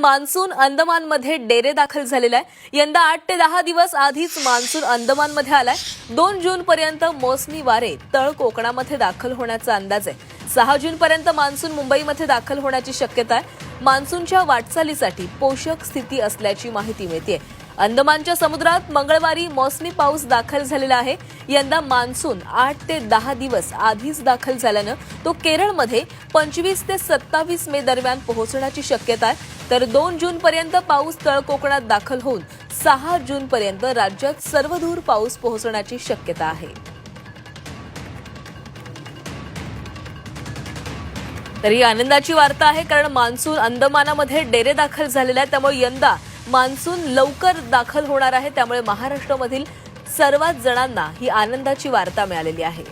Monsoon अंदमानमध्ये डेरे दाखल झालेला आहे। यंदा 8 ते 10 दिवस आधीच मान्सून अंदमानमध्ये आलाय। 2 जून पर्यंत मोसमी वारे तळ कोकणामध्ये दाखल होण्याचा अंदाज आहे। 6 जून पर्यंत मान्सून मुंबईमध्ये दाखल होण्याची शक्यता आहे। मान्सूनच्या वाटचालीसाठी पोषक स्थिती असल्याची माहिती मिळते। अंदमानच्या समुद्रात मंगळवारी मोसमी पाऊस दाखल झालेला आहे। यंदा मान्सून 8 ते 10 दिवस आधीच दाखल झाल्यानं तो केरळमध्ये 25 ते 27 मे दरम्यान पोहोचण्याची शक्यता आहे। तर 2 जून पर्यंत पाऊस तळ कोकणात दाखल होऊन 6 जून पर्यंत राज्यात सर्वदूर पाऊस पोहोचण्याची शक्यता आहे। तरी आनंदाची वार्ता आहे, कारण मान्सून अंदमानामध्ये डेरे दाखल झालेला आहे। त्यामुळे यंदा मान्सून लवकर दाखल होणार आहे। त्यामुळे महाराष्ट्रामधील सर्वच जणांना ही आनंदाची वार्ता मिळालेली आहे।